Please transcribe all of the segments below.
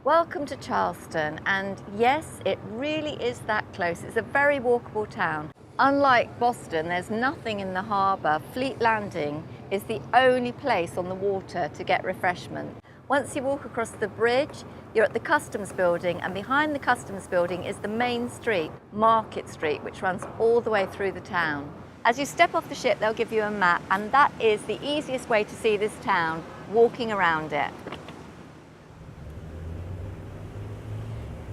Welcome to Charleston, and yes, it really is that close. It's a very walkable town. Unlike Boston, there's nothing in the harbour. Fleet Landing is the only place on the water to get refreshment. Once you walk across the bridge, you're at the Customs Building, and behind the Customs Building is the main street, Market Street, which runs all the way through the town. As you step off the ship, they'll give you a map, and that is the easiest way to see this town, walking around it.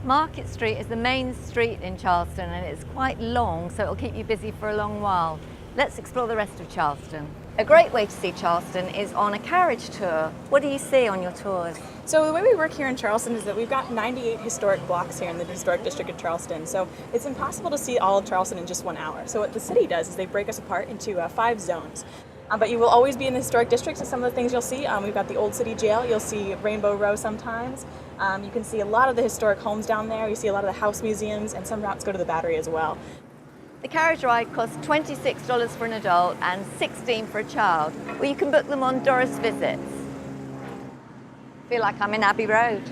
Market Street is the main street in Charleston, and it's quite long, so it'll keep you busy for a long while. Let's explore the rest of Charleston. A great way to see Charleston is on a carriage tour. What do you see on your tours? So the way we work here in Charleston is that we've got 98 historic blocks here in the historic district of Charleston. So it's impossible to see all of Charleston in just 1 hour. So what the city does is they break us apart into 5 zones. But you will always be in the historic district, so some of the things you'll see, we've got the Old City Jail, you'll see Rainbow Row sometimes. You can see a lot of the historic homes down there, you see a lot of the house museums, and some routes go to the Battery as well. The carriage ride costs $26 for an adult and $16 for a child, or you can book them on Doris Visits. I feel like I'm in Abbey Road.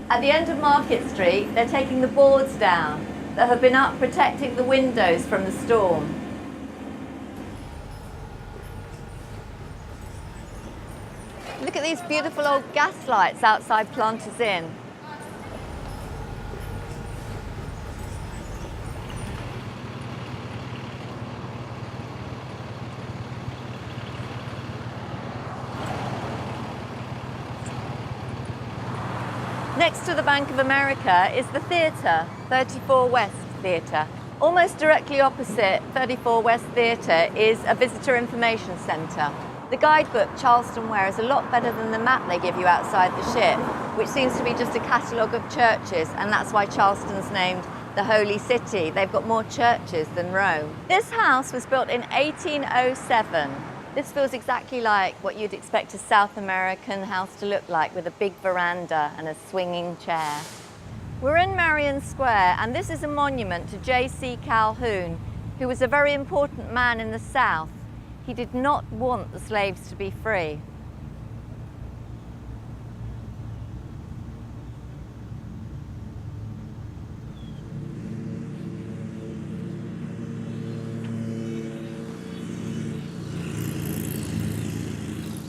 At the end of Market Street, they're taking the boards down that have been up protecting the windows from the storm. Look at these beautiful old gas lights outside Planters Inn. Next to the Bank of America is the theatre, 34 West Theatre. Almost directly opposite 34 West Theatre is a visitor information centre. The guidebook Charleston Ware is a lot better than the map they give you outside the ship, which seems to be just a catalogue of churches, and that's why Charleston's named the Holy City. They've got more churches than Rome. This house was built in 1807. This feels exactly like what you'd expect a South American house to look like, with a big veranda and a swinging chair. We're in Marion Square, and this is a monument to J.C. Calhoun, who was a very important man in the South. He did not want the slaves to be free.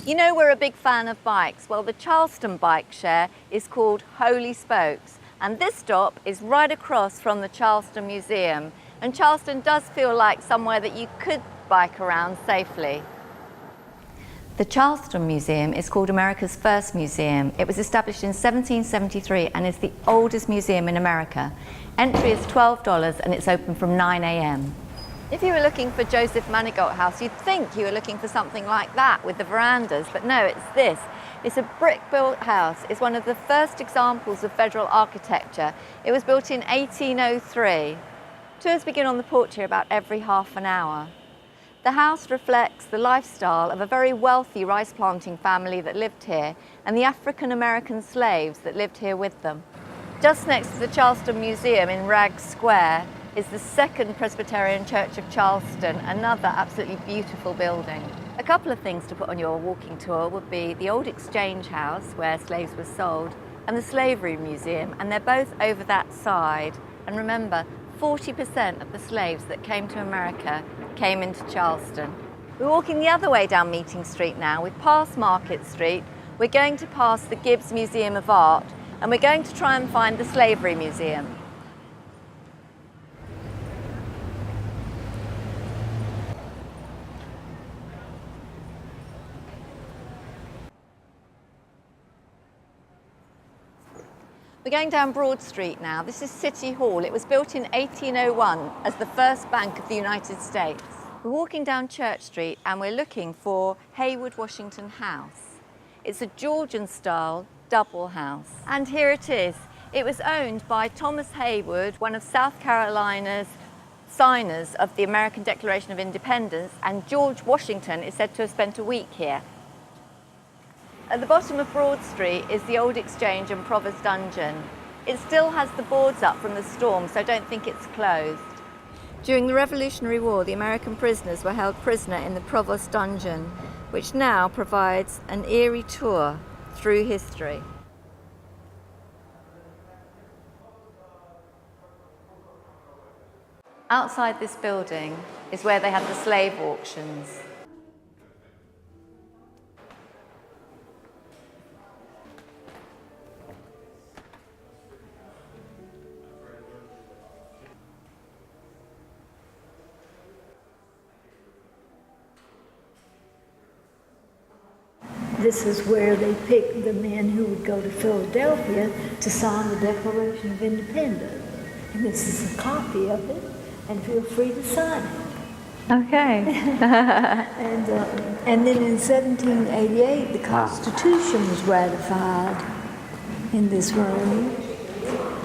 You know we're a big fan of bikes. Well, the Charleston bike share is called Holy Spokes, and this stop is right across from the Charleston Museum. And Charleston does feel like somewhere that you could bike around safely. The Charleston Museum is called America's first museum. It was established in 1773 and is the oldest museum in America. Entry is $12 and it's open from 9 a.m. If you were looking for Joseph Manigault House, you'd think you were looking for something like that with the verandas, but no, it's this. It's a brick-built house. It's one of the first examples of federal architecture. It was built in 1803. Tours begin on the porch here about every half an hour. The house reflects the lifestyle of a very wealthy rice planting family that lived here, and the African-American slaves that lived here with them. Just next to the Charleston Museum in Ragg Square is the Second Presbyterian Church of Charleston, another absolutely beautiful building. A couple of things to put on your walking tour would be the old Exchange House, where slaves were sold, and the Slavery Museum, and they're both over that side. And remember, 40% of the slaves that came to America came into Charleston. We're walking the other way down Meeting Street now. We've passed Market Street. We're going to pass the Gibbs Museum of Art, and we're going to try and find the Slavery Museum. We're going down Broad Street now. This is City Hall. It was built in 1801 as the first bank of the United States. We're walking down Church Street and we're looking for Haywood Washington House. It's a Georgian-style double house. And here it is. It was owned by Thomas Haywood, one of South Carolina's signers of the American Declaration of Independence, and George Washington is said to have spent a week here. At the bottom of Broad Street is the old Exchange and Provost Dungeon. It still has the boards up from the storm, so don't think it's closed. During the Revolutionary War, the American prisoners were held prisoner in the Provost Dungeon. which now provides an eerie tour through history. Outside this building is where they had the slave auctions. This is where they picked the men who would go to Philadelphia to sign the Declaration of Independence. And this is a copy of it, and feel free to sign it. Okay. And then in 1788, the Constitution was ratified in this room.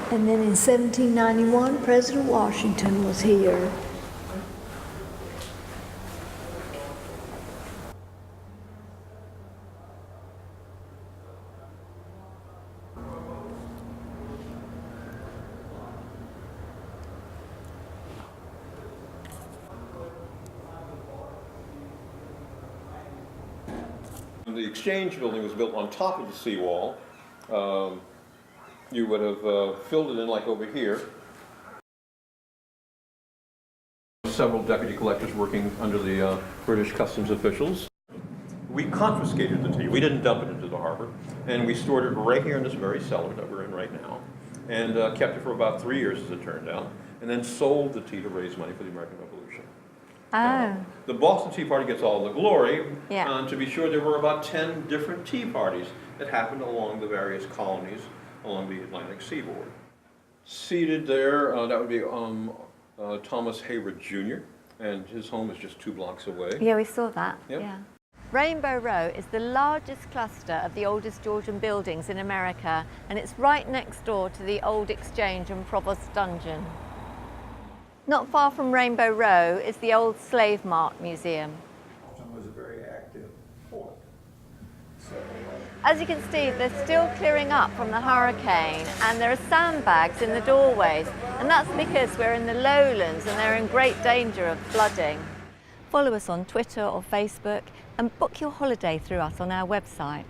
And then in 1791, President Washington was here. The Exchange building was built on top of the seawall. You would have filled it in like over here. Several deputy collectors working under the British customs officials. We confiscated the tea. We didn't dump it into the harbor. And we stored it right here in this very cellar that we're in right now. And kept it for about 3 years, as it turned out. And then sold the tea to raise money for the American Revolution. The Boston Tea Party gets all the glory. Yeah. To be sure, there were about 10 different tea parties that happened along the various colonies along the Atlantic seaboard. Seated there, that would be Thomas Hayward Jr., and his home is just 2 blocks away. Yeah, we saw that. Yep. Yeah. Rainbow Row is the largest cluster of the oldest Georgian buildings in America, and it's right next door to the old Exchange and Provost Dungeon. Not far from Rainbow Row is the old Slave Mart Museum. Charleston was a very active port. So, As you can see, they're still clearing up from the hurricane, and there are sandbags in the doorways, and that's because we're in the lowlands and they're in great danger of flooding. Follow us on Twitter or Facebook and book your holiday through us on our website.